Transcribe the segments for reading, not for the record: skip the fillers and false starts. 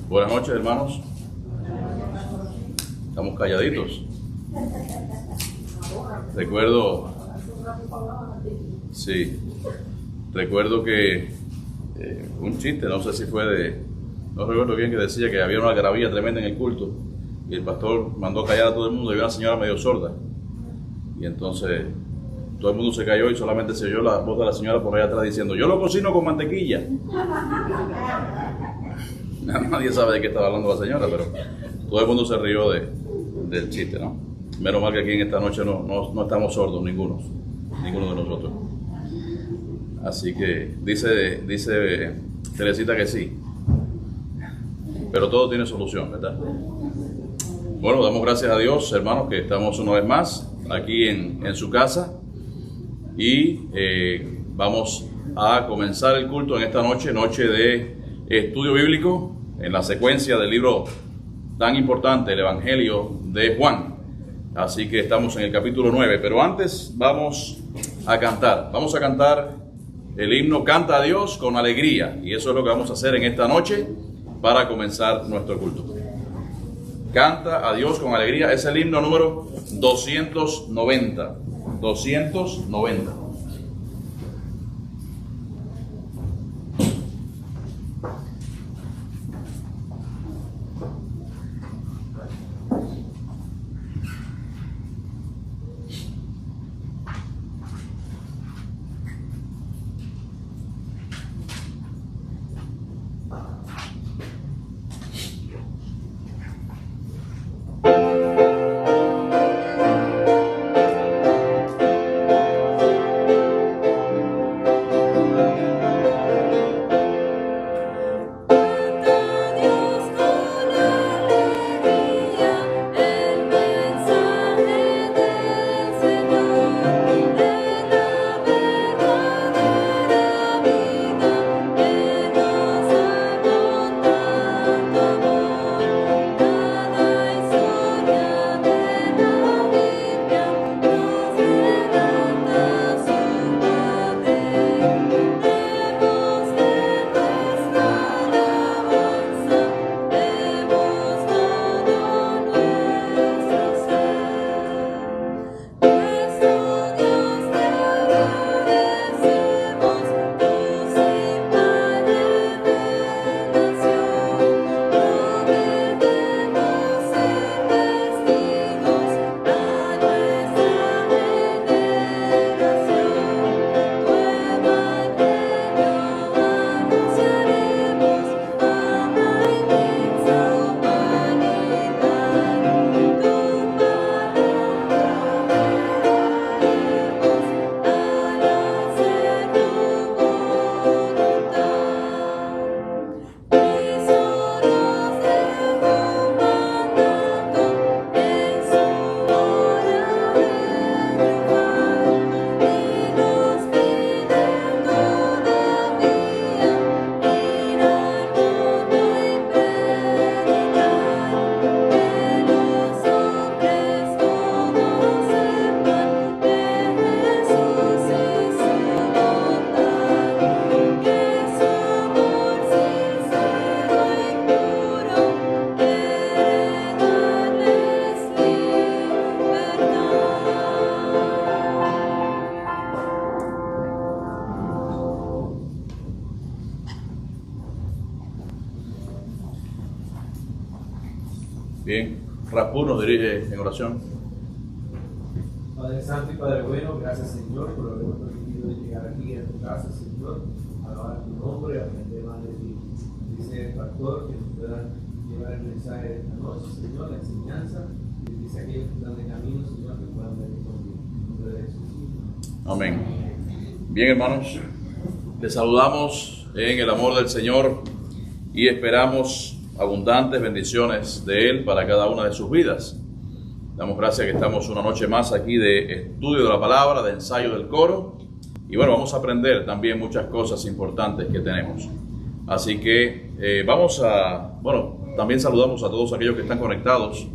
Buenas noches, hermanos. Estamos calladitos. Recuerdo que un chiste, no sé si fue no recuerdo bien, que decía que había una algarabía tremenda en el culto y el pastor mandó callar a todo el mundo y había una señora medio sorda. Y entonces todo el mundo se cayó y solamente se oyó la voz de la señora por allá atrás diciendo: yo lo cocino con mantequilla. Nadie sabe de qué estaba hablando la señora, pero todo el mundo se rió del chiste, ¿no? Menos mal que aquí en esta noche no estamos sordos, ninguno de nosotros. Así que dice Teresita que sí, pero todo tiene solución, ¿verdad? Bueno, damos gracias a Dios, hermanos, que estamos una vez más aquí en su casa y vamos a comenzar el culto en esta noche de estudio bíblico en la secuencia del libro tan importante, el Evangelio de Juan. Así que estamos en el capítulo 9, pero antes vamos a cantar el himno Canta a Dios con alegría, y eso es lo que vamos a hacer en esta noche para comenzar nuestro culto. Canta a Dios con alegría, es el himno número 290. Bien, Raspú nos dirige en oración. Padre Santo y Padre Bueno, gracias Señor por habernos permitido llegar aquí a tu casa, Señor, a alabar tu nombre, a aprender más de ti. Dice el pastor que nos pueda llevar el mensaje de esta noche, Señor, la enseñanza, y dice aquellos que están de camino, Señor, que puedan venir contigo. En nombre de Jesús. Amén. Bien, hermanos, les saludamos en el amor del Señor y esperamos abundantes bendiciones de Él para cada una de sus vidas. Damos gracias que estamos una noche más aquí de estudio de la palabra, de ensayo del coro, y bueno, vamos a aprender también muchas cosas importantes que tenemos. Así que también saludamos a todos aquellos que están conectados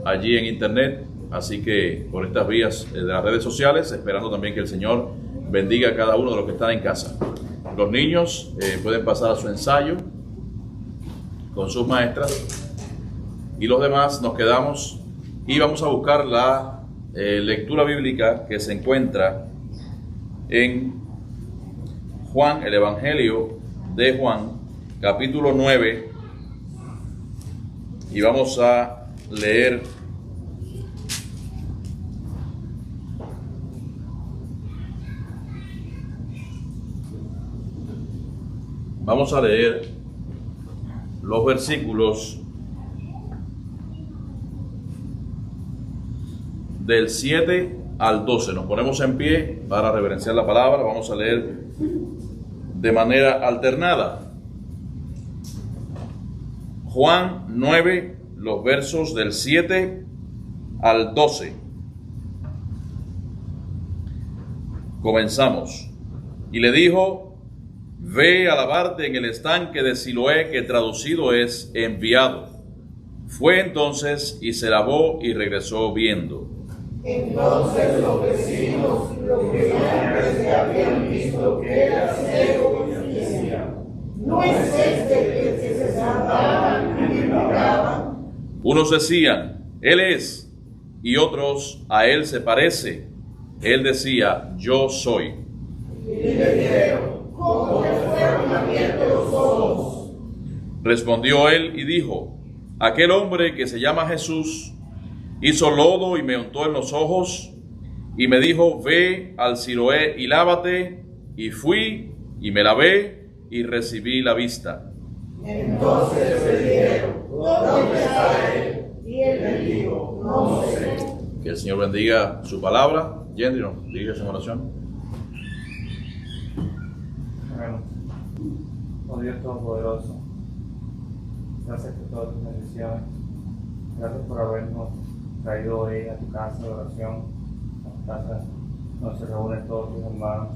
allí en internet, así que por estas vías de las redes sociales, esperando también que el Señor bendiga a cada uno de los que están en casa. Los niños pueden pasar a su ensayo con sus maestras, y los demás nos quedamos y vamos a buscar la lectura bíblica que se encuentra en Juan, el Evangelio de Juan, capítulo 9, y vamos a leer los versículos del 7 al 12. Nos ponemos en pie para reverenciar la palabra. Vamos a leer de manera alternada. Juan 9, los versos del 7 al 12. Comenzamos. Y le dijo: ve a lavarte en el estanque de Siloé, que traducido es enviado. Fue entonces y se lavó y regresó viendo. Entonces los vecinos, los que antes le habían visto que era ciego, decían: ¿no es este el que se sentaban y miraban? Unos decían: él es, y otros: a él se parece. Él decía: yo soy. Y le dijeron: ¿cómo te fueron abiertos los ojos? Respondió él y dijo: aquel hombre que se llama Jesús hizo lodo y me untó en los ojos y me dijo: ve al Siloé y lávate. Y fui y me lavé y recibí la vista. Entonces le dijeron: ¿dónde está él? Y él le dijo: no sé. Que el Señor bendiga su palabra. Yendri, ¿no? Diga en oración. Bueno, oh Dios Todopoderoso, gracias por todas tus bendiciones. Gracias por habernos traído hoy a tu casa de oración, a tu casa donde se reúnen todos tus hermanos,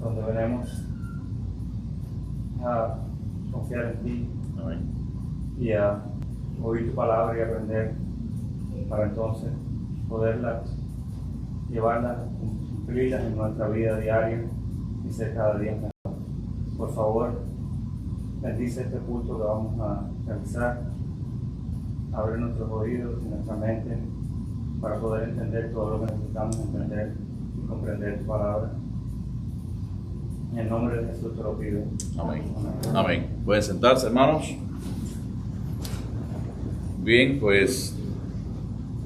donde venimos a confiar en ti. Amén. Y a oír tu palabra y aprender para entonces poderla llevarla, cumplirlas en nuestra vida diaria y ser cada día mejor. Por favor, bendice este culto que vamos a realizar. Abre nuestros oídos y nuestra mente para poder entender todo lo que necesitamos entender y comprender tu palabra. En el nombre de Jesús te lo pido. Amén. Amén. Pueden sentarse, hermanos. Bien, pues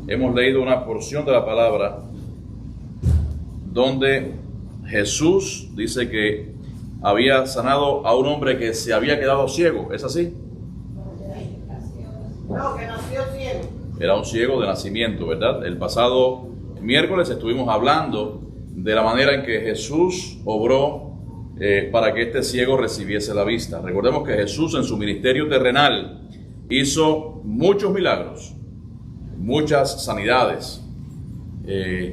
hemos leído una porción de la palabra donde Jesús dice que había sanado a un hombre que se había quedado ciego. ¿Es así? No, que nació ciego. Era un ciego de nacimiento, ¿verdad? El pasado miércoles estuvimos hablando de la manera en que Jesús obró para que este ciego recibiese la vista. Recordemos que Jesús en su ministerio terrenal hizo muchos milagros, muchas sanidades,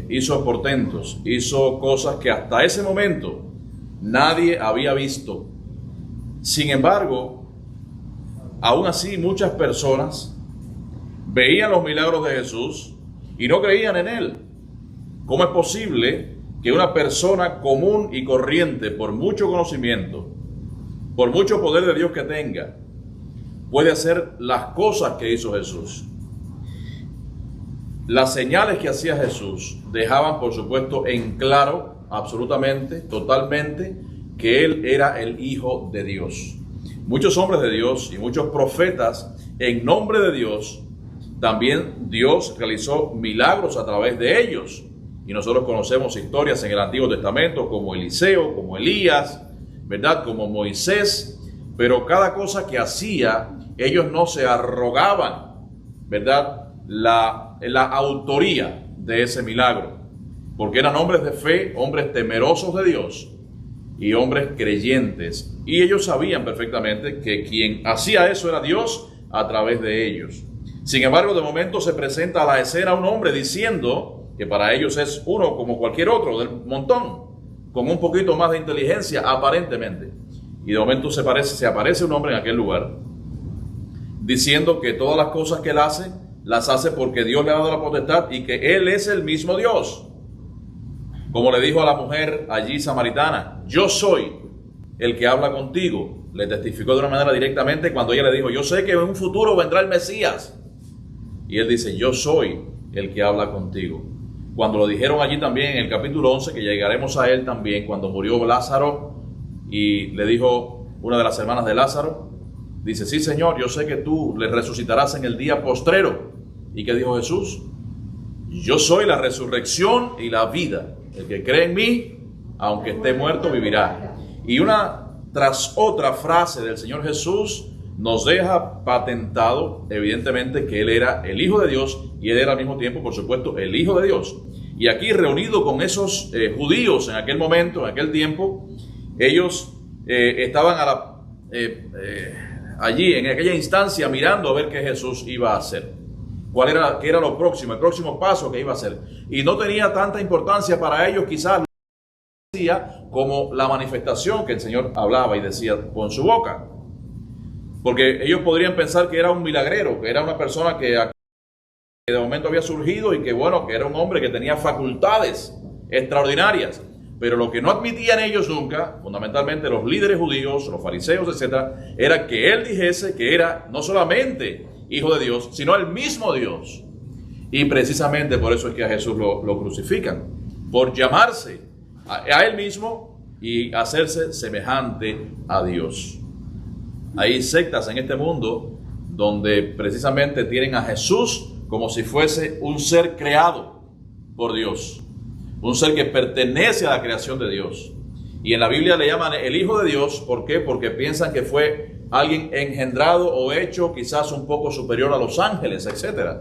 hizo portentos, hizo cosas que hasta ese momento nadie había visto. Sin embargo, aún así muchas personas veían los milagros de Jesús y no creían en él. ¿Cómo es posible que una persona común y corriente, por mucho conocimiento, por mucho poder de Dios que tenga, puede hacer las cosas que hizo Jesús? Las señales que hacía Jesús dejaban, por supuesto, en claro, absolutamente, totalmente, que él era el Hijo de Dios. Muchos hombres de Dios y muchos profetas en nombre de Dios, también Dios realizó milagros a través de ellos. Y nosotros conocemos historias en el Antiguo Testamento como Eliseo, como Elías, ¿verdad? Como Moisés. Pero cada cosa que hacía, ellos no se arrogaban, ¿verdad? La autoría de ese milagro. Porque eran hombres de fe, hombres temerosos de Dios y hombres creyentes. Y ellos sabían perfectamente que quien hacía eso era Dios a través de ellos. Sin embargo, de momento se presenta a la escena un hombre diciendo que para ellos es uno como cualquier otro del montón, con un poquito más de inteligencia aparentemente. Y de momento se aparece un hombre en aquel lugar diciendo que todas las cosas que él hace, las hace porque Dios le ha dado la potestad y que él es el mismo Dios. Como le dijo a la mujer allí samaritana: yo soy el que habla contigo. Le testificó de una manera directamente cuando ella le dijo, yo sé que en un futuro vendrá el Mesías. Y él dice, yo soy el que habla contigo. Cuando lo dijeron allí también en el capítulo 11, que llegaremos a él también, cuando murió Lázaro y le dijo una de las hermanas de Lázaro, dice, sí Señor, yo sé que tú le resucitarás en el día postrero. ¿Y qué dijo Jesús? Yo soy la resurrección y la vida. El que cree en mí, aunque esté muerto, vivirá. Y una tras otra frase del Señor Jesús nos deja patentado, evidentemente, que Él era el Hijo de Dios y Él era al mismo tiempo, por supuesto, el Hijo de Dios. Y aquí reunido con esos judíos en aquel momento, en aquel tiempo, ellos estaban allí en aquella instancia mirando a ver qué Jesús iba a hacer. ¿Qué era lo próximo? El próximo paso que iba a hacer. Y no tenía tanta importancia para ellos quizás como la manifestación que el Señor hablaba y decía con su boca. Porque ellos podrían pensar que era un milagrero, que era una persona que de momento había surgido y que bueno, que era un hombre que tenía facultades extraordinarias. Pero lo que no admitían ellos nunca, fundamentalmente los líderes judíos, los fariseos, etcétera, era que él dijese que era no solamente Hijo de Dios, sino el mismo Dios. Y precisamente por eso es que a Jesús lo crucifican, por llamarse a él mismo y hacerse semejante a Dios. Hay sectas en este mundo donde precisamente tienen a Jesús como si fuese un ser creado por Dios, un ser que pertenece a la creación de Dios. Y en la Biblia le llaman el Hijo de Dios. ¿Por qué? Porque piensan que fue alguien engendrado o hecho quizás un poco superior a los ángeles, etc.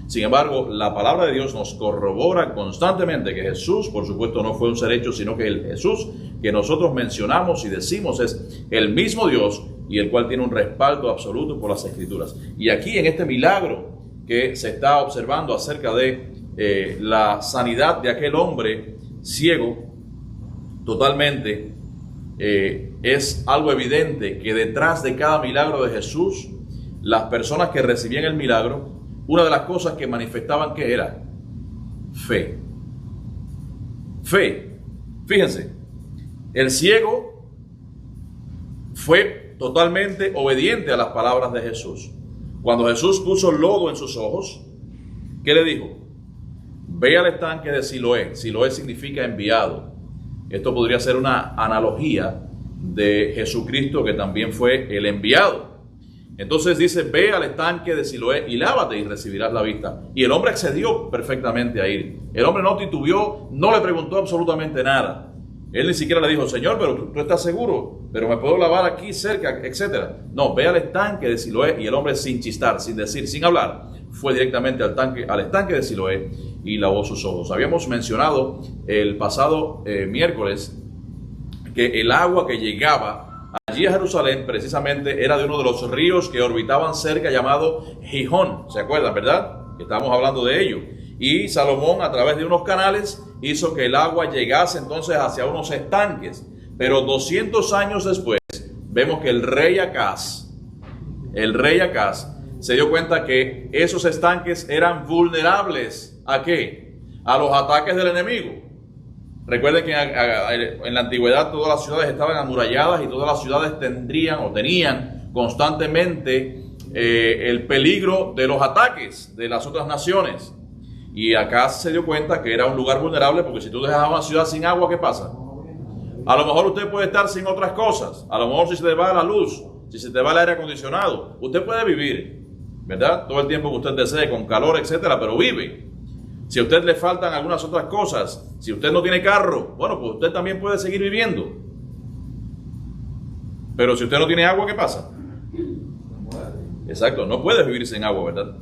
Sin embargo, la palabra de Dios nos corrobora constantemente que Jesús, por supuesto, no fue un ser hecho, sino que el Jesús que nosotros mencionamos y decimos es el mismo Dios y el cual tiene un respaldo absoluto por las Escrituras. Y aquí en este milagro que se está observando acerca de la sanidad de aquel hombre ciego, totalmente es algo evidente que detrás de cada milagro de Jesús, las personas que recibían el milagro, una de las cosas que manifestaban que era fe. Fe. Fíjense, el ciego fue totalmente obediente a las palabras de Jesús. Cuando Jesús puso lodo en sus ojos, ¿qué le dijo? Ve al estanque de Siloé. Siloé significa enviado. Esto podría ser una analogía de Jesucristo, que también fue el enviado. Entonces dice, ve al estanque de Siloé y lávate y recibirás la vista. Y el hombre accedió perfectamente a ir. El hombre no titubeó, no le preguntó absolutamente nada. Él ni siquiera le dijo, Señor, pero tú estás seguro, pero me puedo lavar aquí cerca, etcétera. No, ve al estanque de Siloé. Y el hombre, sin chistar, sin decir, sin hablar, fue directamente al estanque de Siloé y lavó sus ojos. Habíamos mencionado el pasado miércoles que el agua que llegaba allí a Jerusalén precisamente era de uno de los ríos que orbitaban cerca, llamado Gihón. ¿Se acuerdan, verdad? Que estábamos hablando de ello. Y Salomón, a través de unos canales, hizo que el agua llegase entonces hacia unos estanques. Pero 200 años después, vemos que el rey Acaz se dio cuenta que esos estanques eran vulnerables. ¿A qué? A los ataques del enemigo. Recuerden que en la antigüedad todas las ciudades estaban amuralladas y todas las ciudades tenían constantemente el peligro de los ataques de las otras naciones. Y acá se dio cuenta que era un lugar vulnerable, porque si tú dejas una ciudad sin agua, ¿qué pasa? A lo mejor usted puede estar sin otras cosas. A lo mejor si se te va la luz, si se te va el aire acondicionado, usted puede vivir, ¿verdad? Todo el tiempo que usted desee, con calor, etcétera, pero vive. Si a usted le faltan algunas otras cosas, si usted no tiene carro, bueno, pues usted también puede seguir viviendo. Pero si usted no tiene agua, ¿qué pasa? Exacto, no puede vivir sin agua, ¿verdad?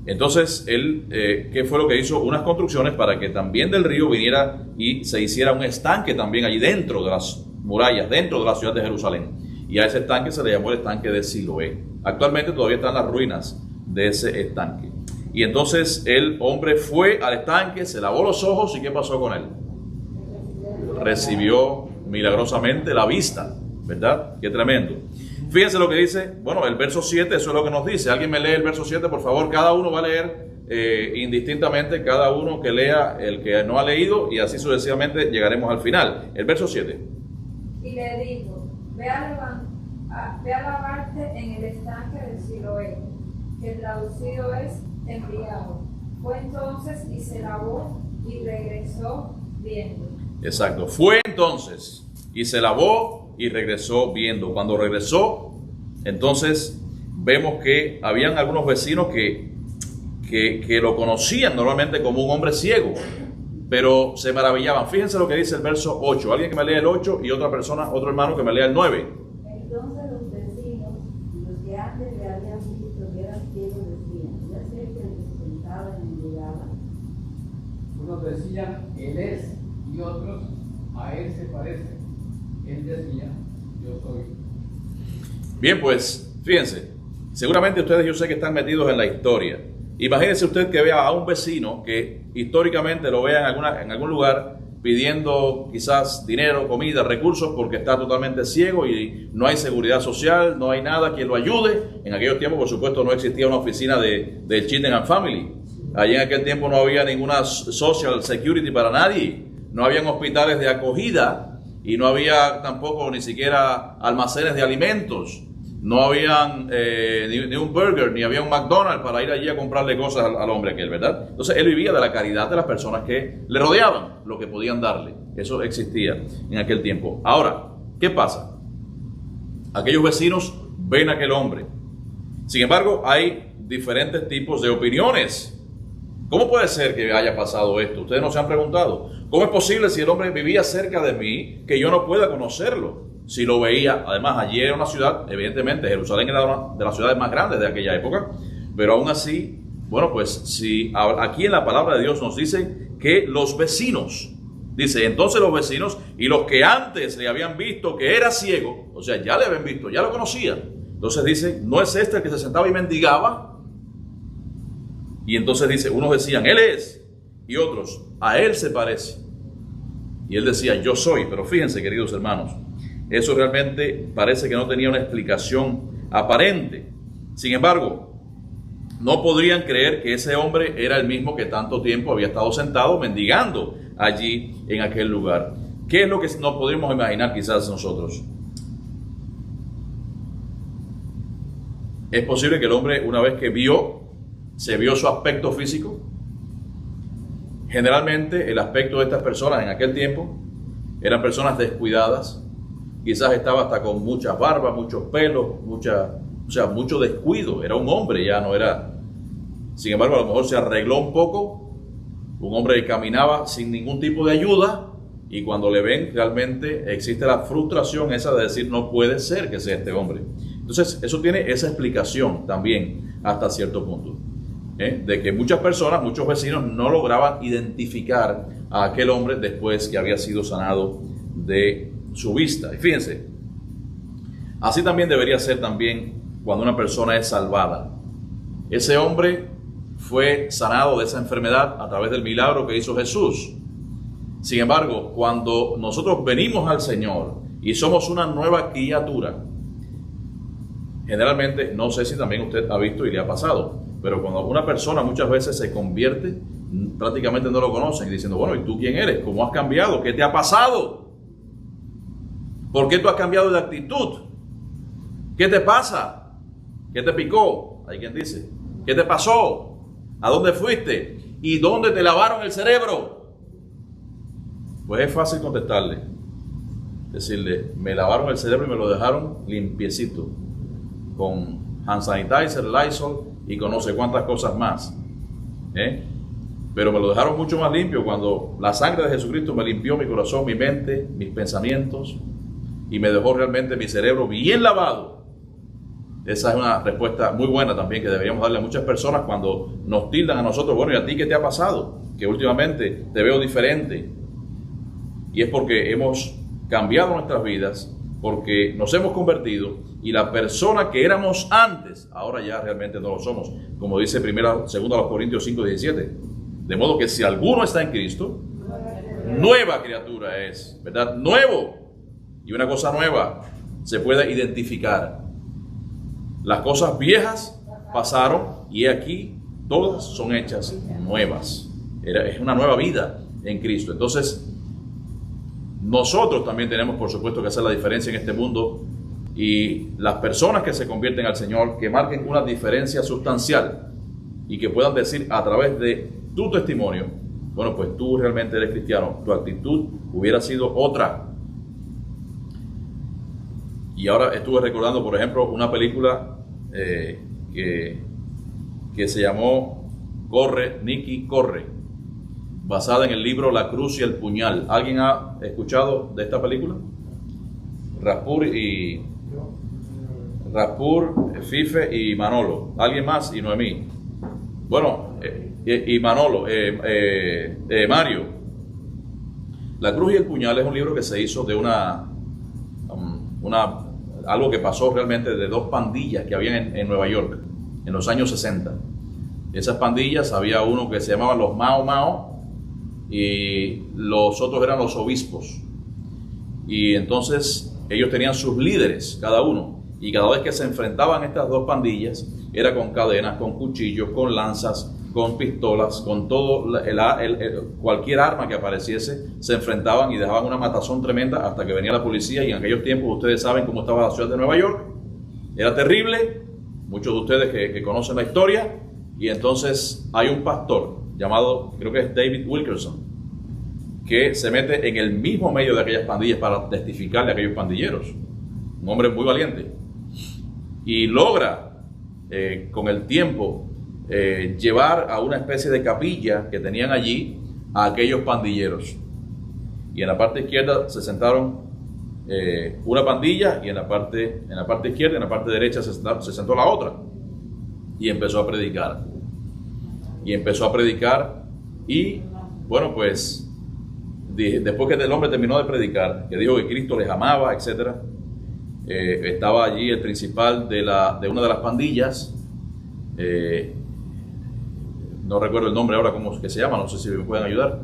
Entonces, él, ¿qué fue lo que hizo? Unas construcciones para que también del río viniera y se hiciera un estanque también allí dentro de las murallas, dentro de la ciudad de Jerusalén. Y a ese estanque se le llamó el estanque de Siloé. Actualmente todavía están las ruinas de ese estanque. Y entonces el hombre fue al estanque, se lavó los ojos, ¿y qué pasó con él? Recibió milagrosamente la vista, ¿verdad? Qué tremendo. Fíjense lo que dice, bueno, el verso 7, eso es lo que nos dice. ¿Alguien me lee el verso 7, por favor? Cada uno va a leer indistintamente, cada uno que lea el que no ha leído, y así sucesivamente llegaremos al final. El verso 7. Y le dijo, ve a lavarte en el estanque de Siloé, que traducido es enviado. Fue entonces y se lavó y regresó viendo. Exacto, fue entonces y se lavó y regresó viendo. Cuando regresó, entonces vemos que habían algunos vecinos que lo conocían normalmente como un hombre ciego, pero se maravillaban. Fíjense lo que dice el verso 8. Alguien que me lea el 8 y otra persona, otro hermano que me lea el 9. Entonces los vecinos y los que antes le habían visto que eran ciegos decían, ya sé que el que se sentaba en el lugar. Unos decían, él es, y otros, a él se parece. Él decía, yo soy. Bien, pues, fíjense, seguramente ustedes yo sé que están metidos en la historia. Imagínense usted que vea a un vecino que históricamente lo vea en algún lugar pidiendo quizás dinero, comida, recursos, porque está totalmente ciego y no hay seguridad social, no hay nada que lo ayude. En aquellos tiempos, por supuesto, no existía una oficina de Children and Family. Allí en aquel tiempo no había ninguna social security para nadie, no habían hospitales de acogida y no había tampoco ni siquiera almacenes de alimentos. No habían ni un burger, ni había un McDonald's para ir allí a comprarle cosas al hombre aquel, ¿verdad? Entonces él vivía de la caridad de las personas que le rodeaban, lo que podían darle. Eso existía en aquel tiempo. Ahora, ¿qué pasa? Aquellos vecinos ven a aquel hombre. Sin embargo, hay diferentes tipos de opiniones. ¿Cómo puede ser que haya pasado esto? Ustedes no se han preguntado. ¿Cómo es posible si el hombre vivía cerca de mí que yo no pueda conocerlo? Si lo veía, además allí era una ciudad, evidentemente Jerusalén era una de las ciudades más grandes de aquella época, pero aún así, bueno, pues si aquí en la palabra de Dios nos dice que los vecinos, dice entonces los vecinos y los que antes le habían visto que era ciego, o sea, ya le habían visto, ya lo conocían, entonces dice, ¿no es este el que se sentaba y mendigaba? Y entonces dice, unos decían, él es, y otros, a él se parece, y él decía, yo soy. Pero fíjense, queridos hermanos, eso realmente parece que no tenía una explicación aparente. Sin embargo, no podrían creer que ese hombre era el mismo que tanto tiempo había estado sentado mendigando allí en aquel lugar. ¿Qué es lo que nos podríamos imaginar quizás nosotros? Es posible que el hombre, una vez que se vio su aspecto físico. Generalmente el aspecto de estas personas en aquel tiempo eran personas descuidadas. Quizás estaba hasta con muchas barbas, muchos pelos, mucho descuido. Era un hombre, ya no era. Sin embargo, a lo mejor se arregló un poco. Un hombre que caminaba sin ningún tipo de ayuda. Y cuando le ven, realmente existe la frustración esa de decir, no puede ser que sea este hombre. Entonces, eso tiene esa explicación también hasta cierto punto. De que muchas personas, muchos vecinos no lograban identificar a aquel hombre después que había sido sanado de su vista. Y fíjense, así también debería ser también cuando una persona es salvada. Ese hombre fue sanado de esa enfermedad a través del milagro que hizo Jesús. Sin embargo, cuando nosotros venimos al Señor y somos una nueva criatura, generalmente, no sé si también usted ha visto y le ha pasado, pero cuando una persona muchas veces se convierte, prácticamente no lo conocen, diciendo, bueno, ¿y tú quién eres? ¿Cómo has cambiado? ¿Qué te ha pasado? ¿Por qué tú has cambiado de actitud? ¿Qué te pasa? ¿Qué te picó? Hay quien dice. ¿Qué te pasó? ¿A dónde fuiste? ¿Y dónde te lavaron el cerebro? Pues es fácil contestarle. Decirle, me lavaron el cerebro y me lo dejaron limpiecito. Con hand sanitizer, Lysol y con no sé cuántas cosas más. Pero me lo dejaron mucho más limpio cuando la sangre de Jesucristo me limpió mi corazón, mi mente, mis pensamientos y me dejó realmente mi cerebro bien lavado. Esa es una respuesta muy buena también que deberíamos darle a muchas personas cuando nos tildan a nosotros. Bueno, ¿y a ti qué te ha pasado? Que últimamente te veo diferente. Y es porque hemos cambiado nuestras vidas, porque nos hemos convertido y la persona que éramos antes, ahora ya realmente no lo somos. Como dice 2 Corintios 5:17. De modo que si alguno está en Cristo, nueva criatura es, ¿verdad? Nuevo. Y una cosa nueva se puede identificar. Las cosas viejas pasaron y aquí todas son hechas nuevas. Es una nueva vida en Cristo. Entonces, Nosotros también tenemos, por supuesto, que hacer la diferencia en este mundo, y las personas que se convierten al Señor, que marquen una diferencia sustancial y que puedan decir a través de tu testimonio, bueno, pues tú realmente eres cristiano, tu actitud hubiera sido otra. Y ahora estuve recordando, por ejemplo, una película que se llamó Corre, Nicky, Corre, basada en el libro La Cruz y el Puñal. ¿Alguien ha escuchado de esta película? Raspur, Fife y Manolo. ¿Alguien más? Y Noemí. Bueno, y Manolo, Mario. La Cruz y el Puñal es un libro que se hizo de algo que pasó realmente de dos pandillas que habían en Nueva York en los años 60. Esas pandillas, había uno que se llamaba los Mao Mao y los otros eran los obispos. Y entonces ellos tenían sus líderes, cada uno, y cada vez que se enfrentaban estas dos pandillas, era con cadenas, con cuchillos, con lanzas, con pistolas, con todo, cualquier arma que apareciese, se enfrentaban y dejaban una matazón tremenda hasta que venía la policía. Y en aquellos tiempos ustedes saben cómo estaba la ciudad de Nueva York, era terrible, muchos de ustedes que conocen la historia. Y entonces hay un pastor llamado, creo que es David Wilkerson, que se mete en el mismo medio de aquellas pandillas para testificarle a aquellos pandilleros, un hombre muy valiente, y logra con el tiempo llevar a una especie de capilla que tenían allí a aquellos pandilleros. Y en la parte izquierda se sentaron una pandilla, y en la parte izquierda, en la parte derecha se sentó la otra, y empezó a predicar. Y bueno, pues después que el hombre terminó de predicar, que dijo que Cristo les amaba, etcétera, estaba allí el principal de una de las pandillas, no recuerdo el nombre ahora, cómo que se llama, no sé si me pueden ayudar.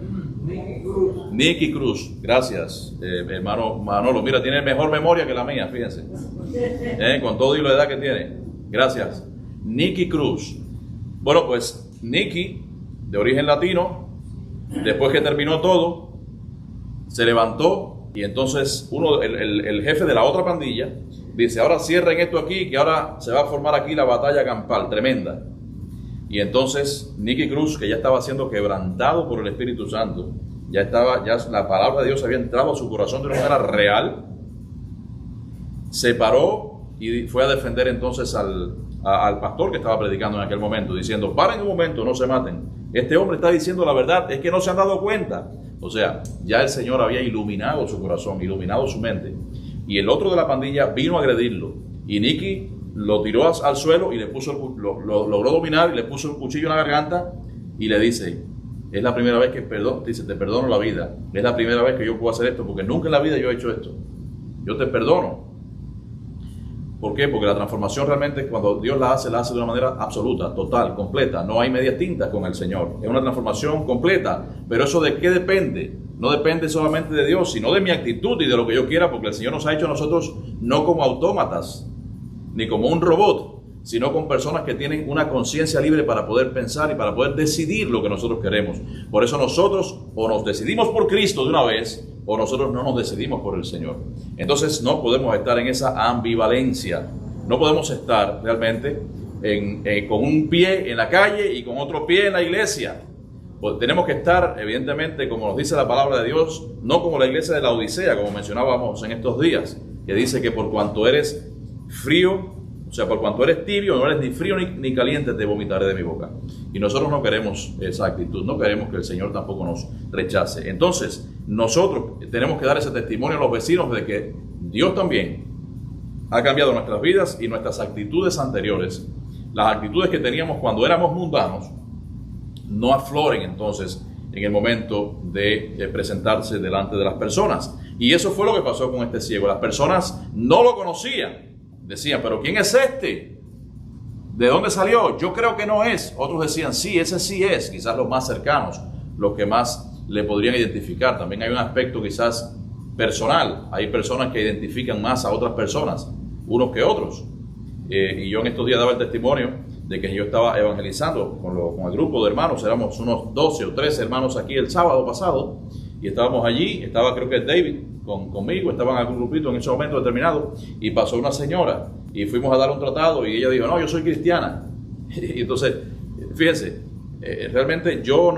Nicky Cruz, gracias, hermano Manolo. Mira, tiene mejor memoria que la mía, fíjense, con todo y la edad que tiene. Gracias, Nicky Cruz. Bueno, pues Nicky, de origen latino, después que terminó todo, se levantó, y entonces el jefe de la otra pandilla dice: ahora cierren esto aquí, que ahora se va a formar aquí la batalla campal tremenda. Y entonces Nicky Cruz, que ya estaba siendo quebrantado por el Espíritu Santo, ya la palabra de Dios había entrado a su corazón de una manera real, se paró y fue a defender entonces al pastor que estaba predicando en aquel momento, diciendo: paren un momento, no se maten, este hombre está diciendo la verdad, es que no se han dado cuenta. O sea, ya el Señor había iluminado su corazón, iluminado su mente. Y el otro de la pandilla vino a agredirlo, y Nicky lo tiró al suelo y le lo logró dominar, y le puso un cuchillo en la garganta y le dice: es la primera vez que te perdono la vida, es la primera vez que yo puedo hacer esto, porque nunca en la vida yo he hecho esto, yo te perdono. ¿Por qué? Porque la transformación realmente, cuando Dios la hace de una manera absoluta, total, completa. No hay medias tintas con el Señor. Es una transformación completa. Pero ¿eso de qué depende? No depende solamente de Dios, sino de mi actitud y de lo que yo quiera, porque el Señor nos ha hecho a nosotros no como autómatas, ni como un robot, sino con personas que tienen una conciencia libre para poder pensar y para poder decidir lo que nosotros queremos. Por eso nosotros o nos decidimos por Cristo de una vez, o nosotros no nos decidimos por el Señor. Entonces no podemos estar en esa ambivalencia. No podemos estar realmente con un pie en la calle y con otro pie en la iglesia. Pues tenemos que estar, evidentemente, como nos dice la palabra de Dios, no como la iglesia de la Odisea, como mencionábamos en estos días, que dice que por cuanto eres frío, o sea, por cuanto eres tibio, no eres ni frío ni caliente, te vomitaré de mi boca. Y nosotros no queremos esa actitud, no queremos que el Señor tampoco nos rechace. Entonces, nosotros tenemos que dar ese testimonio a los vecinos de que Dios también ha cambiado nuestras vidas y nuestras actitudes anteriores. Las actitudes que teníamos cuando éramos mundanos no afloren entonces en el momento de presentarse delante de las personas. Y eso fue lo que pasó con este ciego. Las personas no lo conocían. Decían: ¿pero quién es este? ¿De dónde salió? Yo creo que no es. Otros decían: sí, ese sí es. Quizás los más cercanos, los que más le podrían identificar. También hay un aspecto quizás personal. Hay personas que identifican más a otras personas, unos que otros. Y yo en estos días daba el testimonio de que yo estaba evangelizando con el grupo de hermanos. Éramos unos 12 o 13 hermanos aquí el sábado pasado. y estábamos allí, estaba creo que David conmigo, estaban en algún grupito en ese momento determinado, y pasó una señora, y fuimos a dar un tratado, y ella dijo, no, yo soy cristiana. Y entonces, fíjense, realmente yo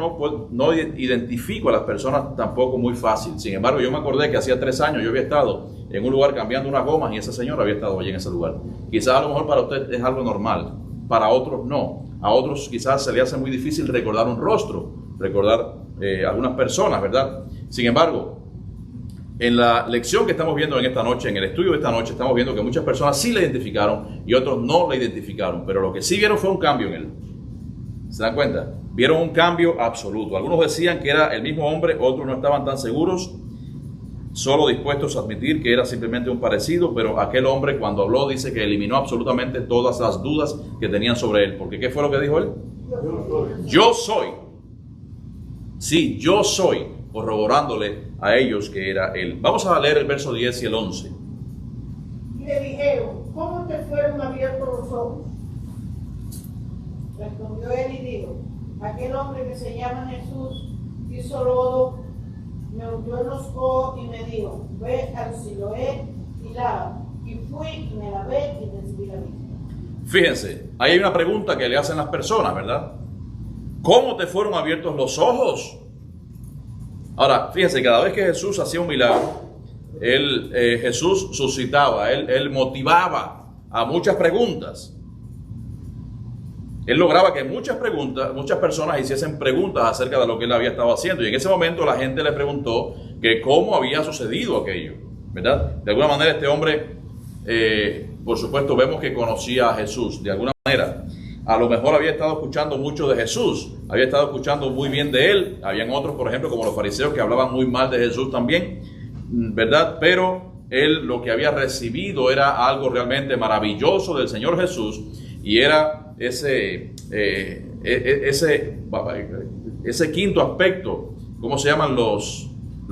no identifico a las personas tampoco muy fácil. Sin embargo, yo me acordé que hacía 3 años yo había estado en un lugar cambiando unas gomas y esa señora había estado allí en ese lugar. Quizás a lo mejor para usted es algo normal, para otros no. A otros quizás se le hace muy difícil recordar un rostro, recordar algunas personas, ¿verdad? Sin embargo, en la lección que estamos viendo en esta noche, en el estudio de esta noche, estamos viendo que muchas personas sí la identificaron y otros no la identificaron, pero lo que sí vieron fue un cambio en él. ¿Se dan cuenta? Vieron un cambio absoluto. Algunos decían que era el mismo hombre, otros no estaban tan seguros, solo dispuestos a admitir que era simplemente un parecido, pero aquel hombre cuando habló dice que eliminó absolutamente todas las dudas que tenían sobre él. Porque ¿qué fue lo que dijo él? Yo soy. Sí, yo soy, corroborándole a ellos que era él. Vamos a leer el verso 10 y el 11. Y le dijeron, ¿cómo te fueron abiertos los ojos? Respondió él y dijo, aquel hombre que se llama Jesús hizo lodo, me ungió en los ojos y me dijo, ve al Siloé y lava. Y fui y me lavé y recibí la vista. Fíjense, ahí hay una pregunta que le hacen las personas, ¿verdad? ¿Cómo te fueron abiertos los ojos? Ahora, fíjense, cada vez que Jesús hacía un milagro, Jesús suscitaba, él motivaba a muchas preguntas. Él lograba que muchas personas hiciesen preguntas acerca de lo que él había estado haciendo. Y en ese momento la gente le preguntó que cómo había sucedido aquello, ¿verdad? De alguna manera este hombre, por supuesto, vemos que conocía a Jesús. De alguna manera, a lo mejor había estado escuchando mucho de Jesús, había estado escuchando muy bien de él. Habían otros, por ejemplo, como los fariseos, que hablaban muy mal de Jesús también, ¿verdad? Pero él lo que había recibido era algo realmente maravilloso del Señor Jesús, y era ese quinto aspecto, ¿cómo se llaman los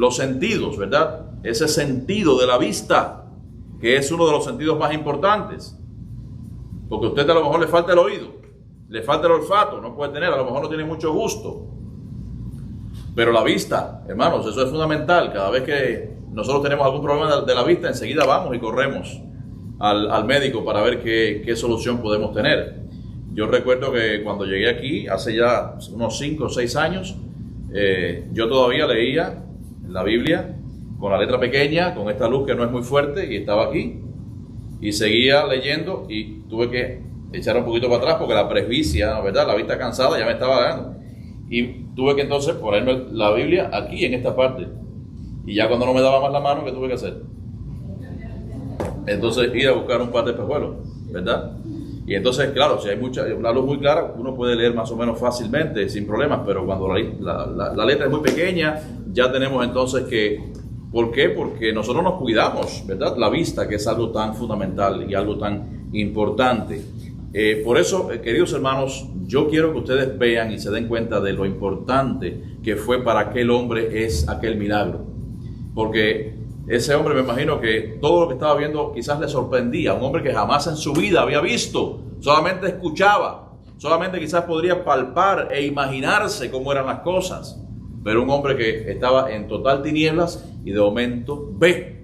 sentidos, verdad? Ese sentido de la vista, que es uno de los sentidos más importantes, porque a usted a lo mejor le falta el oído, le falta el olfato, no puede tener, a lo mejor no tiene mucho gusto, pero la vista, hermanos, eso es fundamental. Cada vez que nosotros tenemos algún problema de la vista, enseguida vamos y corremos al médico para ver qué solución podemos tener. Yo recuerdo que cuando llegué aquí, hace ya unos 5 o 6 años, yo todavía leía la Biblia con la letra pequeña, con esta luz que no es muy fuerte, y estaba aquí, y seguía leyendo, y tuve que echar un poquito para atrás porque la presbicia, ¿verdad? La vista cansada ya me estaba dando, y tuve que entonces ponerme la Biblia aquí en esta parte, y ya cuando no me daba más la mano, ¿qué tuve que hacer? Entonces ir a buscar un par de espejuelos, ¿verdad? Y entonces, claro, si hay una luz muy clara, uno puede leer más o menos fácilmente, sin problemas, pero cuando la letra es muy pequeña, ya tenemos entonces que... ¿Por qué? Porque nosotros nos cuidamos, ¿verdad? La vista, que es algo tan fundamental y algo tan importante. Por eso, queridos hermanos, yo quiero que ustedes vean y se den cuenta de lo importante que fue para aquel hombre es aquel milagro. Porque ese hombre, me imagino que todo lo que estaba viendo quizás le sorprendía. Un hombre que jamás en su vida había visto, solamente escuchaba, solamente quizás podría palpar e imaginarse cómo eran las cosas. Pero un hombre que estaba en total tinieblas y de momento ve.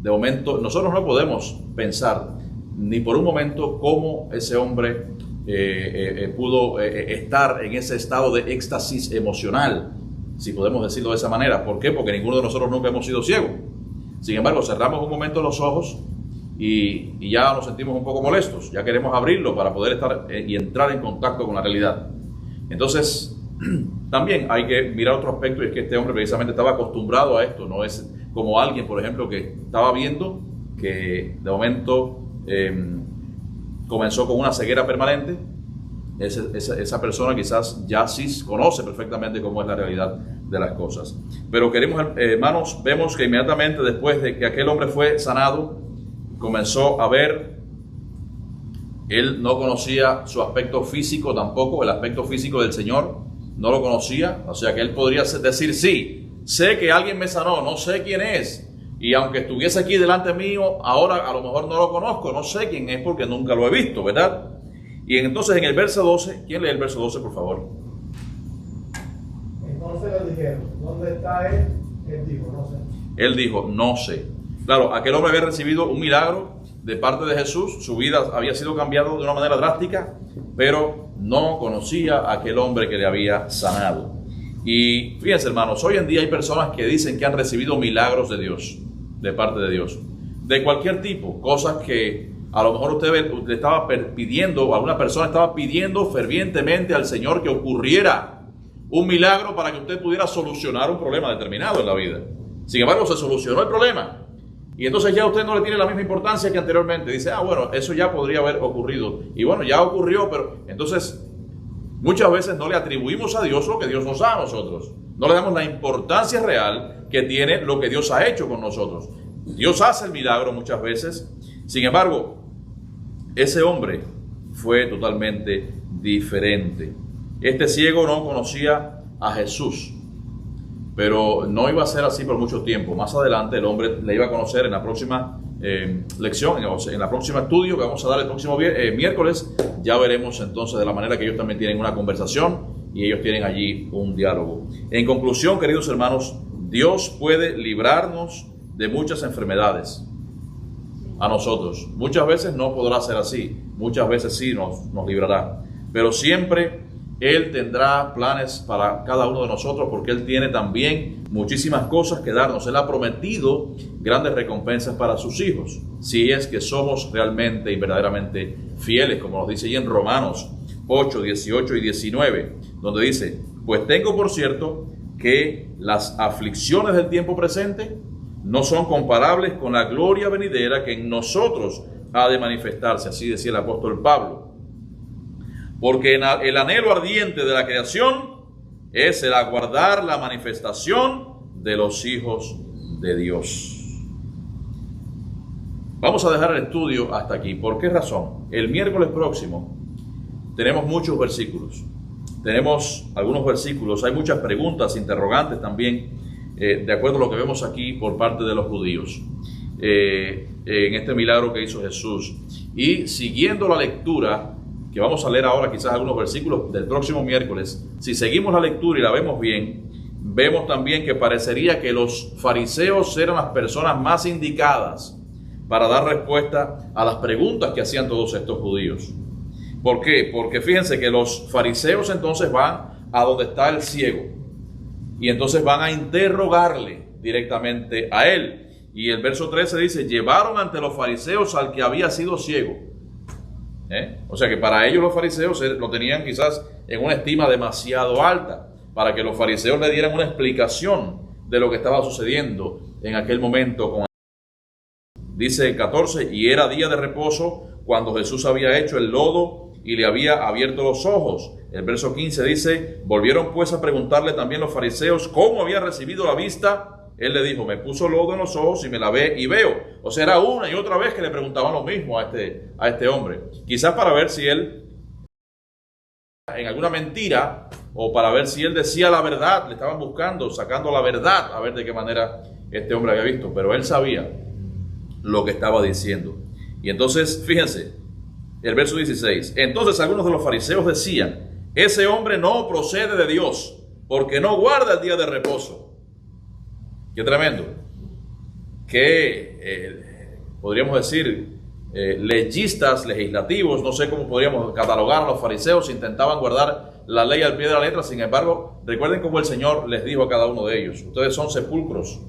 De momento, nosotros no podemos pensar ni por un momento cómo ese hombre pudo estar en ese estado de éxtasis emocional, si podemos decirlo de esa manera. ¿Por qué? Porque ninguno de nosotros nunca hemos sido ciegos. Sin embargo, cerramos un momento los ojos y ya nos sentimos un poco molestos. Ya queremos abrirlo para poder estar y entrar en contacto con la realidad. Entonces, también hay que mirar otro aspecto, y es que este hombre precisamente estaba acostumbrado a esto. No es como alguien, por ejemplo, que estaba viendo que de momento comenzó con una ceguera permanente. Esa persona quizás ya sí conoce perfectamente cómo es la realidad de las cosas. Pero queremos, hermanos, vemos que inmediatamente después de que aquel hombre fue sanado, comenzó a ver. Él no conocía su aspecto físico tampoco, el aspecto físico del Señor no lo conocía. O sea que él podría decir, sí, sé que alguien me sanó, no sé quién es, y aunque estuviese aquí delante mío, ahora a lo mejor no lo conozco, no sé quién es porque nunca lo he visto, ¿verdad? Y entonces en el verso 12, ¿quién lee el verso 12, por favor? Entonces le dijeron, ¿dónde está él Él dijo, no sé. Claro, aquel hombre había recibido un milagro de parte de Jesús, su vida había sido cambiada de una manera drástica, pero no conocía a aquel hombre que le había sanado. Y fíjense, hermanos, hoy en día hay personas que dicen que han recibido milagros de Dios, de parte de Dios, de cualquier tipo, cosas que a lo mejor usted le estaba pidiendo, o alguna persona estaba pidiendo fervientemente al Señor que ocurriera un milagro para que usted pudiera solucionar un problema determinado en la vida. Sin embargo, se solucionó el problema. Y entonces ya usted no le tiene la misma importancia que anteriormente. Dice, bueno, eso ya podría haber ocurrido. Y bueno, ya ocurrió, pero entonces muchas veces no le atribuimos a Dios lo que Dios nos da a nosotros. No le damos la importancia real que tiene lo que Dios ha hecho con nosotros. Dios hace el milagro muchas veces. Sin embargo, ese hombre fue totalmente diferente. Este ciego no conocía a Jesús, pero no iba a ser así por mucho tiempo. Más adelante el hombre le iba a conocer en la próxima lección, en la próxima estudio que vamos a dar el próximo miércoles. Ya veremos entonces de la manera que ellos también tienen una conversación y ellos tienen allí un diálogo. En conclusión, queridos hermanos, Dios puede librarnos de muchas enfermedades a nosotros. Muchas veces no podrá ser así, muchas veces sí nos librará, pero siempre Él tendrá planes para cada uno de nosotros, porque Él tiene también muchísimas cosas que darnos. Él ha prometido grandes recompensas para sus hijos, si es que somos realmente y verdaderamente fieles, como nos dice allí en Romanos 8, 18 y 19, donde dice, pues tengo por cierto que las aflicciones del tiempo presente no son comparables con la gloria venidera que en nosotros ha de manifestarse, así decía el apóstol Pablo. Porque el anhelo ardiente de la creación es el aguardar la manifestación de los hijos de Dios. Vamos a dejar el estudio hasta aquí. ¿Por qué razón? El miércoles próximo tenemos muchos versículos. Tenemos algunos versículos, hay muchas preguntas, interrogantes también, de acuerdo a lo que vemos aquí por parte de los judíos, en este milagro que hizo Jesús. Y siguiendo la lectura, que vamos a leer ahora quizás algunos versículos del próximo miércoles, si seguimos la lectura y la vemos bien, vemos también que parecería que los fariseos eran las personas más indicadas para dar respuesta a las preguntas que hacían todos estos judíos. ¿Por qué? Porque fíjense que los fariseos entonces van a donde está el ciego y entonces van a interrogarle directamente a él. Y el verso 13 dice, llevaron ante los fariseos al que había sido ciego. O sea que para ellos los fariseos lo tenían quizás en una estima demasiado alta, para que los fariseos le dieran una explicación de lo que estaba sucediendo en aquel momento. Dice el 14, y era día de reposo cuando Jesús había hecho el lodo y le había abierto los ojos. El verso 15 dice, volvieron pues a preguntarle también los fariseos cómo había recibido la vista. Él le dijo, me puso lodo en los ojos y me lavé y veo. O sea, era una y otra vez que le preguntaban lo mismo a este hombre. Quizás para ver si él, en alguna mentira, o para ver si él decía la verdad, le estaban buscando, sacando la verdad, a ver de qué manera este hombre había visto. Pero él sabía lo que estaba diciendo. Y entonces, fíjense, el verso 16. Entonces algunos de los fariseos decían, ese hombre no procede de Dios, porque no guarda el día de reposo. Qué tremendo. Que podríamos decir legistas, legislativos, no sé cómo podríamos catalogar a los fariseos, intentaban guardar la ley al pie de la letra. Sin embargo, recuerden cómo el Señor les dijo a cada uno de ellos, ustedes son sepulcros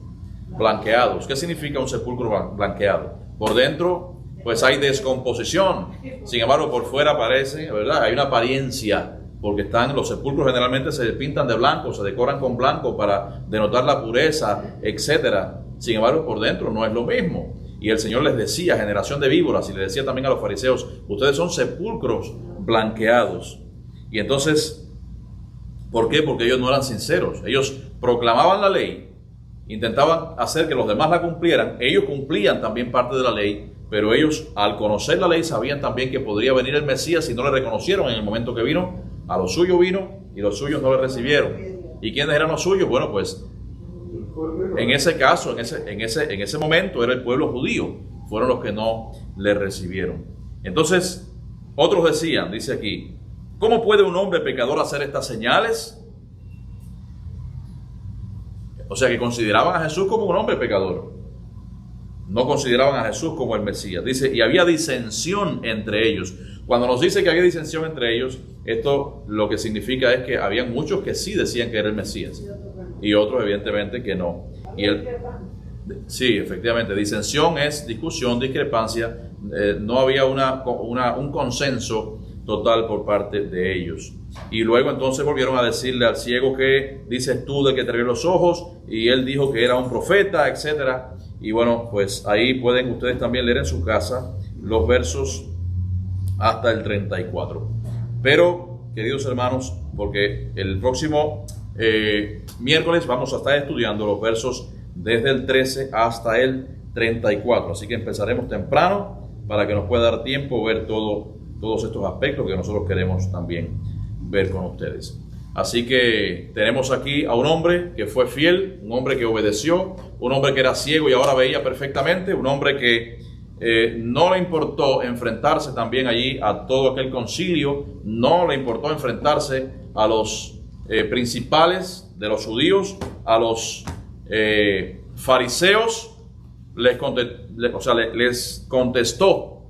blanqueados. ¿Qué significa un sepulcro blanqueado? Por dentro, pues hay descomposición. Sin embargo, por fuera parece, ¿verdad? Hay una apariencia, porque los sepulcros generalmente se pintan de blanco, se decoran con blanco para denotar la pureza, etcétera. Sin embargo, por dentro no es lo mismo. Y el Señor les decía, generación de víboras, y les decía también a los fariseos, ustedes son sepulcros blanqueados. Y entonces, ¿por qué? Porque ellos no eran sinceros. Ellos proclamaban la ley, intentaban hacer que los demás la cumplieran. Ellos cumplían también parte de la ley, pero ellos, al conocer la ley, sabían también que podría venir el Mesías y no le reconocieron en el momento que vino. A los suyos vino y los suyos no le recibieron. ¿Y quiénes eran los suyos? Bueno, pues en ese caso, en ese momento era el pueblo judío. Fueron los que no le recibieron. Entonces, otros decían, dice aquí, ¿cómo puede un hombre pecador hacer estas señales? O sea que consideraban a Jesús como un hombre pecador. No consideraban a Jesús como el Mesías. Dice, y había disensión entre ellos. Cuando nos dice que había disensión entre ellos, esto lo que significa es que había muchos que sí decían que era el Mesías y otros evidentemente que no. Sí, efectivamente, disensión es discusión, discrepancia. No había un consenso total por parte de ellos. Y luego entonces volvieron a decirle al ciego, ¿qué dices tú de que te abrió los ojos? Y él dijo que era un profeta, etcétera. Y bueno, pues ahí pueden ustedes también leer en su casa los versos hasta el 34. Pero, queridos hermanos, porque el próximo miércoles vamos a estar estudiando los versos desde el 13 hasta el 34. Así que empezaremos temprano para que nos pueda dar tiempo ver todos estos aspectos que nosotros queremos también ver con ustedes. Así que tenemos aquí a un hombre que fue fiel, un hombre que obedeció, un hombre que era ciego y ahora veía perfectamente, un hombre que no le importó enfrentarse también allí a todo aquel concilio, no le importó enfrentarse a los principales de los judíos, a los fariseos, les contestó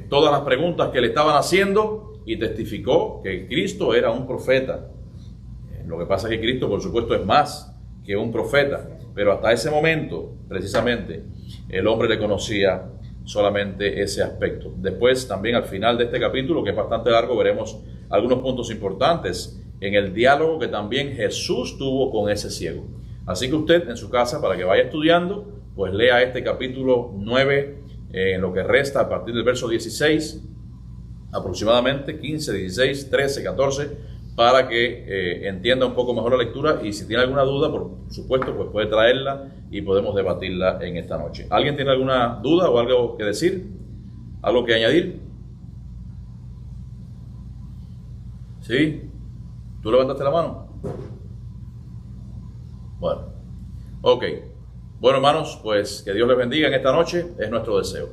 todas las preguntas que le estaban haciendo y testificó que Cristo era un profeta. Lo que pasa es que Cristo, por supuesto, es más que un profeta, pero hasta ese momento, precisamente, el hombre le conocía solamente ese aspecto. Después, también al final de este capítulo, que es bastante largo, veremos algunos puntos importantes en el diálogo que también Jesús tuvo con ese ciego. Así que usted en su casa, para que vaya estudiando, pues lea este capítulo 9 en lo que resta a partir del verso 16, aproximadamente 15, 16, 13, 14, para que entienda un poco mejor la lectura, y si tiene alguna duda, por supuesto, pues puede traerla y podemos debatirla en esta noche. ¿Alguien tiene alguna duda o algo que decir? ¿Algo que añadir? ¿Sí? ¿Tú levantaste la mano? Bueno, ok. Bueno, hermanos, pues que Dios les bendiga en esta noche, es nuestro deseo.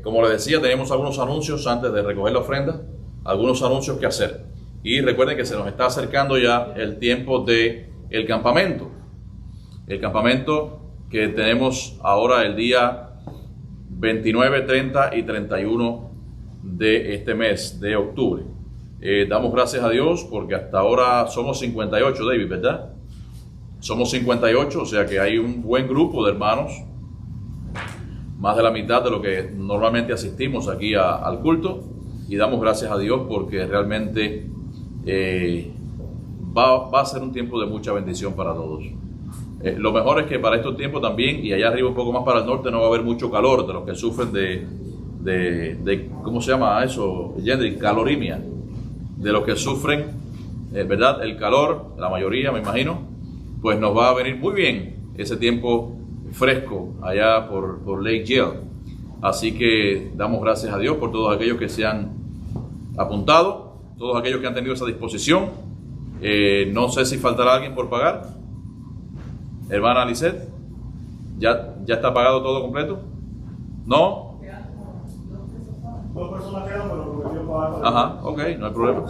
Como les decía, tenemos algunos anuncios antes de recoger la ofrenda, algunos anuncios que hacer. Y recuerden que se nos está acercando ya el tiempo del campamento. El campamento que tenemos ahora el día 29, 30 y 31 de este mes de octubre. Damos gracias a Dios porque hasta ahora somos 58, David, ¿verdad? Somos 58, o sea que hay un buen grupo de hermanos, más de la mitad de lo que normalmente asistimos aquí al culto, y damos gracias a Dios porque realmente va a ser un tiempo de mucha bendición para todos. Lo mejor es que para estos tiempos también, y allá arriba un poco más para el norte, no va a haber mucho calor, de los que sufren de ¿cómo se llama eso? Calorimia, de los que sufren, ¿verdad? El calor, la mayoría me imagino, pues nos va a venir muy bien ese tiempo fresco allá por Lake Yale. Así que damos gracias a Dios por todos aquellos que se han apuntado, todos aquellos que han tenido esa disposición. No sé si faltará alguien por pagar. Hermana Lisette, ¿ya está pagado todo completo? ¿No? 2 personas quedan, pero prometió pagar. Ajá, ok, no hay problema.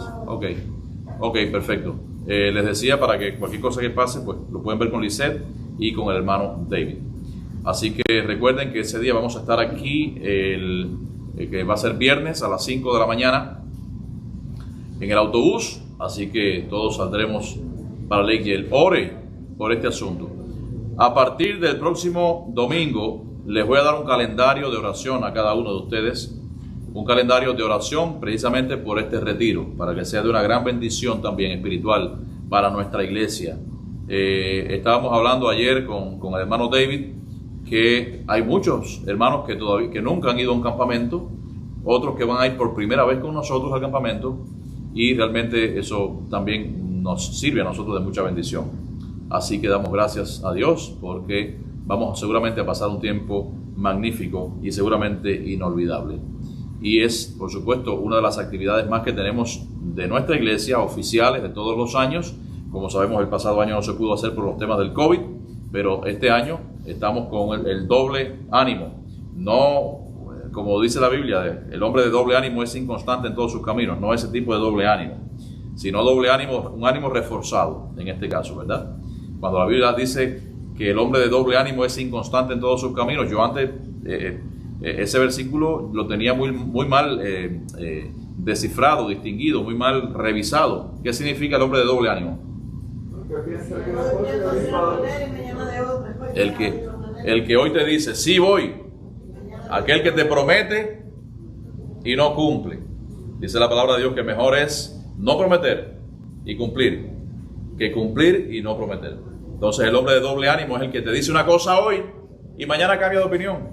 Ok, perfecto. Les decía, para que cualquier cosa que pase, pues lo pueden ver con Lisette y con el hermano David. Así que recuerden que ese día vamos a estar aquí, que va a ser viernes a las 5 de la mañana, en el autobús. Así que todos saldremos para Lake Yale. Ore por este asunto. A partir del próximo domingo les voy a dar un calendario de oración a cada uno de ustedes. Un calendario de oración precisamente por este retiro, para que sea de una gran bendición también espiritual para nuestra iglesia. Estábamos hablando ayer con el hermano David que hay muchos hermanos que nunca han ido a un campamento, otros que van a ir por primera vez con nosotros al campamento, y realmente eso también nos sirve a nosotros de mucha bendición. Así que damos gracias a Dios porque vamos seguramente a pasar un tiempo magnífico y seguramente inolvidable. Y es, por supuesto, una de las actividades más que tenemos de nuestra iglesia, oficiales de todos los años. Como sabemos, el pasado año no se pudo hacer por los temas del COVID, pero este año estamos con el doble ánimo. No, como dice la Biblia, el hombre de doble ánimo es inconstante en todos sus caminos, no ese tipo de doble ánimo, sino doble ánimo, un ánimo reforzado en este caso, ¿verdad? Cuando la Biblia dice que el hombre de doble ánimo es inconstante en todos sus caminos, yo antes ese versículo lo tenía muy mal descifrado, distinguido, muy mal revisado. ¿Qué significa el hombre de doble ánimo? El que hoy te dice, sí voy, aquel que te promete y no cumple. Dice la palabra de Dios que mejor es no prometer y cumplir que cumplir y no prometer. Entonces el hombre de doble ánimo es el que te dice una cosa hoy y mañana cambia de opinión,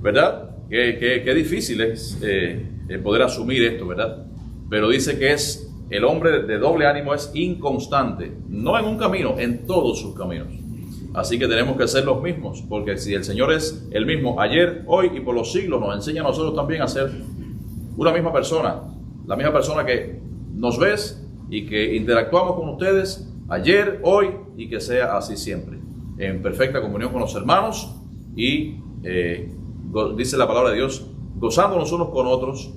¿verdad? Qué difícil es poder asumir esto, ¿verdad? Pero dice que es el hombre de doble ánimo es inconstante, no en un camino, en todos sus caminos. Así que tenemos que ser los mismos, porque si el Señor es el mismo ayer, hoy y por los siglos, nos enseña a nosotros también a ser una misma persona, la misma persona que nos ves y que interactuamos con ustedes ayer, hoy y que sea así siempre, en perfecta comunión con los hermanos y dice la palabra de Dios, gozándonos unos con otros,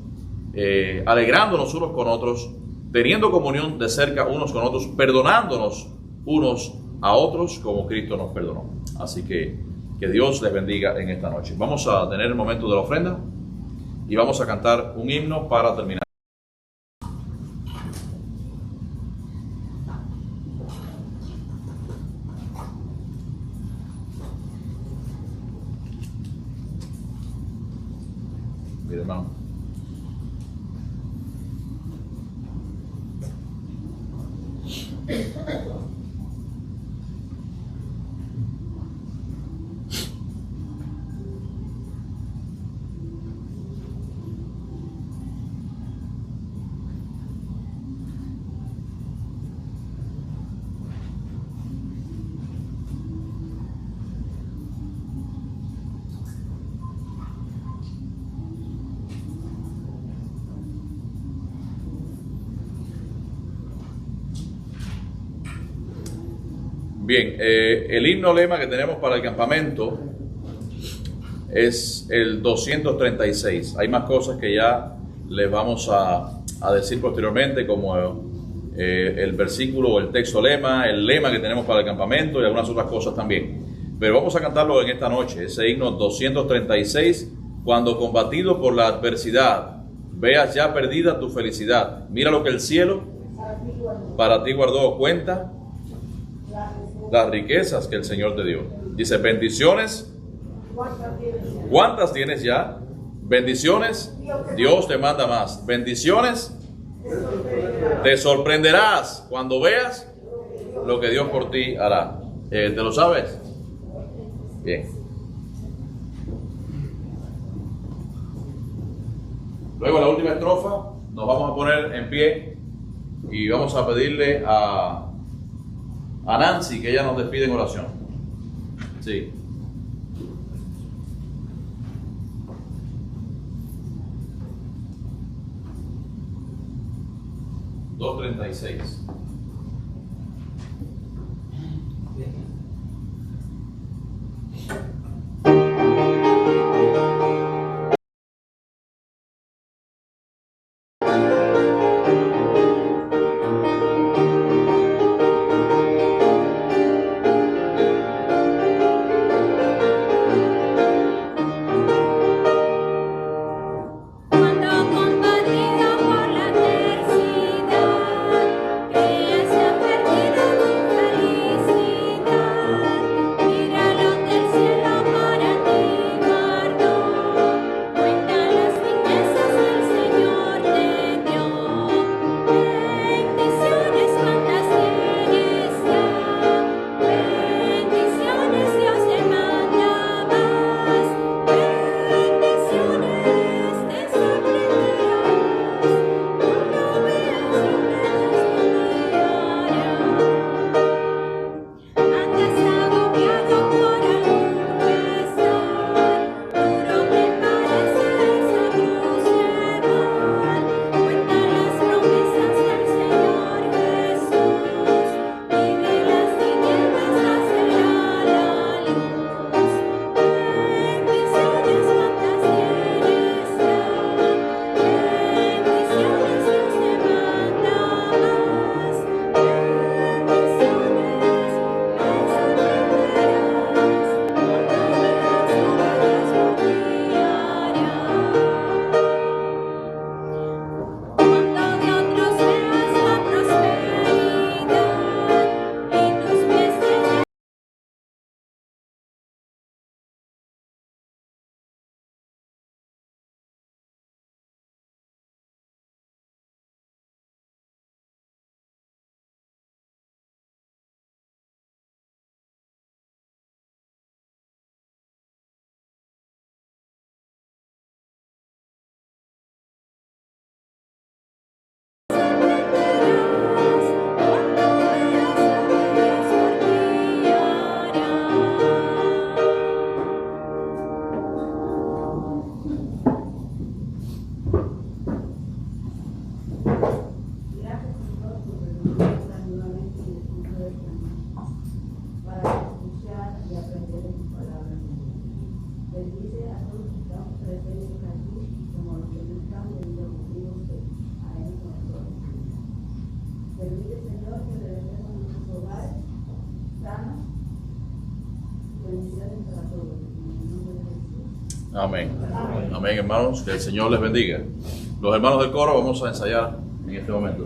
alegrándonos unos con otros, teniendo comunión de cerca unos con otros, perdonándonos unos a otros como Cristo nos perdonó. Así que Dios les bendiga en esta noche. Vamos a tener el momento de la ofrenda y vamos a cantar un himno para terminar. Bien, hermano. Bien, el himno lema que tenemos para el campamento es el 236. Hay más cosas que ya les vamos a decir posteriormente, como el versículo o el texto lema, el lema que tenemos para el campamento y algunas otras cosas también. Pero vamos a cantarlo en esta noche, ese himno 236, cuando combatido por la adversidad, veas ya perdida tu felicidad. Mira lo que el cielo para ti guardó, cuenta las riquezas que el Señor te dio. Dice, bendiciones, ¿cuántas tienes ya? Bendiciones, Dios te manda más. Bendiciones, te sorprenderás cuando veas lo que Dios por ti hará. ¿Te lo sabes? Bien. Luego la última estrofa, nos vamos a poner en pie y vamos a pedirle a Nancy que ella nos despide en oración. Sí. $2.36. Cuando combatido por la adversidad, Permite, Señor, que regresemos a nuestros hogares sanos. Bendiciones para todos. En el nombre de Jesús. Amén. Amén, hermanos. Que el Señor les bendiga. Los hermanos del coro vamos a ensayar en este momento.